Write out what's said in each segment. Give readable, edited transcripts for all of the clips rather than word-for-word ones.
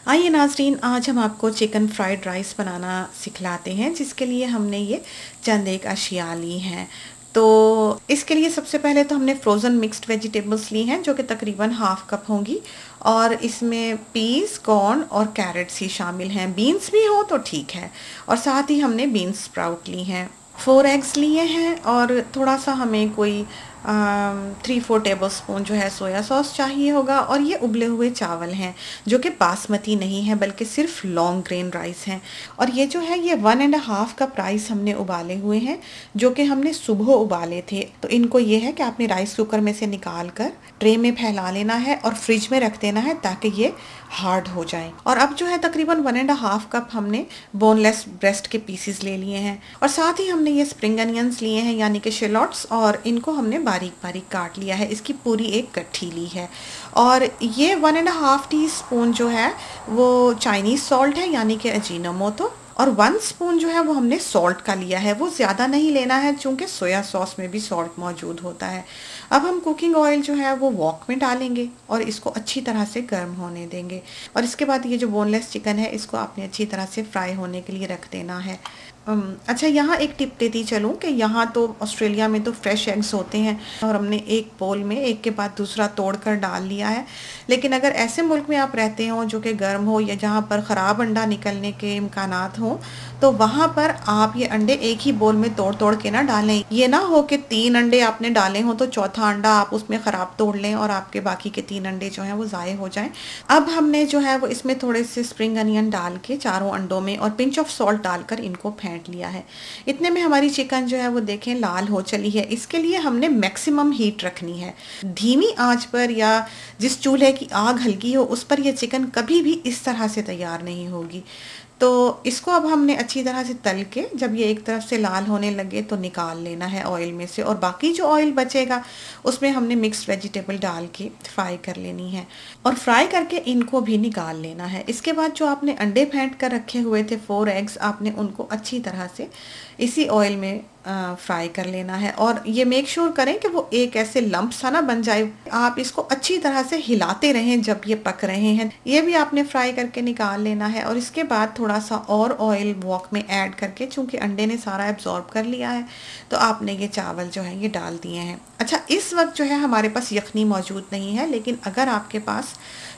आइए नाज़रीन, आज हम आपको चिकन फ्राइड राइस बनाना सिखलाते हैं, जिसके लिए हमने ये चंद एक अशिया ली हैं। तो इसके लिए सबसे पहले तो हमने फ्रोज़न मिक्स्ड वेजिटेबल्स ली हैं, जो कि तकरीबन हाफ़ कप होंगी, और इसमें पीस, कॉर्न और कैरेट्स ही शामिल हैं। बीन्स भी हो तो ठीक है। और साथ ही हमने बीन्स स्प्राउट ली हैं। 4 एग्स लिए हैं और थोड़ा सा हमें कोई 3-4 टेबल स्पून जो है सोया सॉस चाहिए होगा। और ये उबले हुए चावल हैं, जो कि बासमती नहीं है बल्कि सिर्फ लॉन्ग ग्रेन राइस हैं। और ये जो है ये 1.5 कप राइस हमने उबाले हुए हैं, जो कि हमने सुबह उबाले थे। तो इनको ये है कि आपने राइस कुकर में से निकाल कर ट्रे में फैला लेना है और फ्रिज में रख देना है, ताकि ये हार्ड हो जाए। और अब जो है तकरीबन 1.5 कप हमने बोनलेस ब्रेस्ट के पीसेस ले लिए हैं। और साथ ही हमने ये स्प्रिंग अनियंस लिए हैं, यानी कि शेलॉट्स, और इनको हमने बारीक बारीक काट लिया है। इसकी पूरी एक गट्ठी ली है। और ये 1.5 टीस्पून जो है वो चाइनीज़ सॉल्ट है, यानी कि अजीनोमोटो। और 1 स्पून जो है वो हमने सॉल्ट का लिया है। वो ज़्यादा नहीं लेना है, चूँकि सोया सॉस में भी सॉल्ट मौजूद होता है। अब हम कुकिंग ऑयल जो है वो वॉक में डालेंगे और इसको अच्छी तरह से गर्म होने देंगे। और इसके बाद ये जो बोनलेस चिकन है, इसको आपने अच्छी तरह से फ्राई होने के लिए रख देना है। अच्छा, यहाँ एक टिप देती चलूँ कि यहाँ तो ऑस्ट्रेलिया में तो फ्रेश एग्स होते हैं, और हमने एक बोल में एक के बाद दूसरा तोड़कर डाल लिया है। लेकिन अगर ऐसे मुल्क में आप रहते हो जो कि गर्म हो, या जहाँ पर ख़राब अंडा निकलने के इम्कानात हों, तो वहाँ पर आप ये अंडे एक ही बोल में तोड़ तोड़ के ना डालें। ये ना हो कि 3 अंडे आपने डाले हों तो चौथा अंडा आप उसमें ख़राब तोड़ लें और आपके बाकी के 3 अंडे जो हैं वो ज़ाये हो जाएं। अब हमने जो है वो इसमें थोड़े से स्प्रिंग अनियन डाल के चारों अंडों में और पिंच ऑफ सॉल्ट डालकर इनको फेंट लिया है। इतने में हमारी चिकन जो है वो देखें लाल हो चली है। इसके लिए हमने मैक्सिमम हीट रखनी है, धीमी आंच पर, या जिस चूल्हे की आग हल्की हो उस पर यह चिकन कभी भी इस तरह से तैयार नहीं होगी। तो इसको अब हमने अच्छी तरह से तल के, जब ये एक तरफ से लाल होने लगे तो निकाल लेना है ऑयल में से, और बाकी जो ऑयल बचेगा उसमें हमने मिक्स्ड वेजिटेबल डाल के फ्राई कर लेनी है। और फ्राई करके इनको भी निकाल लेना है। इसके बाद जो आपने अंडे फेंट कर रखे हुए थे 4 एग्स, आपने उनको अच्छी तरह से इसी ऑयल में फ्राई कर लेना है। और ये मेक श्योर करें कि वो एक ऐसे लंप सा ना बन जाए। आप इसको अच्छी तरह से हिलाते रहें जब ये पक रहे हैं। ये भी आपने फ्राई करके निकाल लेना है। और इसके बाद थोड़ा सा और ऑयल वॉक में ऐड करके, चूंकि अंडे ने सारा एब्जॉर्ब कर लिया है, तो आपने ये चावल जो है ये डाल दिए हैं। अच्छा, इस वक्त जो है हमारे पास यखनी मौजूद नहीं है, लेकिन अगर आपके पास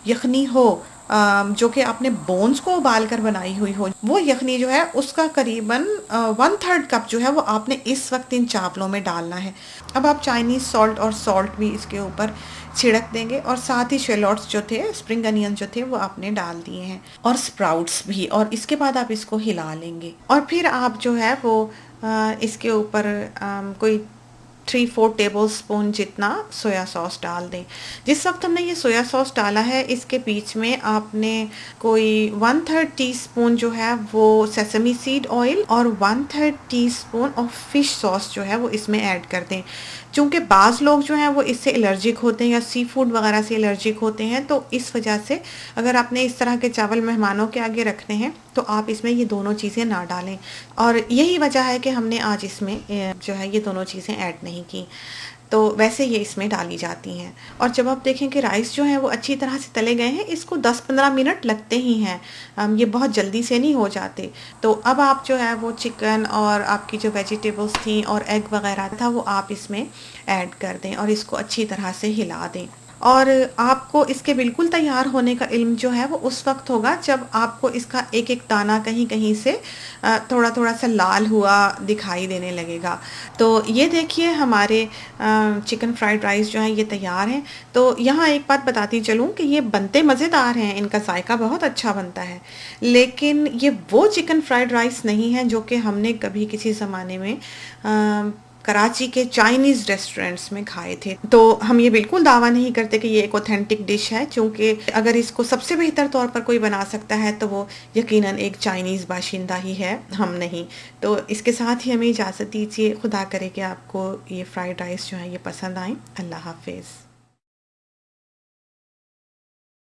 यखनी हो जो कि आपने बोन्स को उबाल कर बनाई हुई हो, वो यखनी जो है उसका करीबन 1/3 कप जो है वो आपने इस वक्त इन चावलों में डालना है। अब आप चाइनीज़ सॉल्ट और सॉल्ट भी इसके ऊपर छिड़क देंगे, और साथ ही शेलॉट्स जो थे, स्प्रिंग अनियन जो थे, वो आपने डाल दिए हैं, और स्प्राउट्स भी। और इसके बाद आप इसको हिला लेंगे, और फिर आप जो है वो इसके ऊपर कोई 3-4 टेबल स्पून जितना सोया सॉस डाल दें। जिस वक्त हमने ये सोया सॉस डाला है, इसके बीच में आपने कोई 1/3 टीस्पून जो है वो सेसमी सीड ऑयल और 1/3 टीस्पून ऑफ फिश सॉस जो है वो इसमें ऐड कर दें। चूँकि बाज़ लोग जो हैं वो इससे एलर्जिक होते हैं, या सी फूड वगैरह से एलर्जिक होते हैं, तो इस वजह से अगर आपने इस तरह के चावल मेहमानों के आगे रखने हैं तो आप इसमें ये दोनों चीज़ें ना डालें। और यही वजह है कि हमने आज इसमें जो है ये दोनों चीज़ें ऐड नहीं की। तो वैसे ये इसमें डाली जाती हैं। और जब आप देखें कि राइस जो हैं वो अच्छी तरह से तले गए हैं, इसको 10-15 मिनट लगते ही हैं, ये बहुत जल्दी से नहीं हो जाते। तो अब आप जो है वो चिकन और आपकी जो वेजिटेबल्स थी और एग वगैरह था, वो आप इसमें ऐड कर दें और इसको अच्छी तरह से हिला दें। और आपको इसके बिल्कुल तैयार होने का इल्म जो है वो उस वक्त होगा जब आपको इसका एक एक दाना कहीं कहीं से थोड़ा थोड़ा सा लाल हुआ दिखाई देने लगेगा। तो ये देखिए हमारे चिकन फ्राइड राइस जो है ये तैयार हैं। तो यहाँ एक बात बताती चलूँ कि ये बनते मज़ेदार हैं, इनका जायका बहुत अच्छा बनता है, लेकिन ये वो चिकन फ्राइड राइस नहीं है जो कि हमने कभी किसी ज़माने में कराची के चाइनीज़ रेस्टोरेंट्स में खाए थे। तो हम ये बिल्कुल दावा नहीं करते कि ये एक ऑथेंटिक डिश है, क्योंकि अगर इसको सबसे बेहतर तौर पर कोई बना सकता है तो वो यकीनन एक चाइनीज़ बाशिंदा ही है, हम नहीं। तो इसके साथ ही हमें इजाज़त दीजिए। खुदा करे कि आपको ये फ्राइड राइस जो है ये पसंद आए। अल्लाह हाफिज़।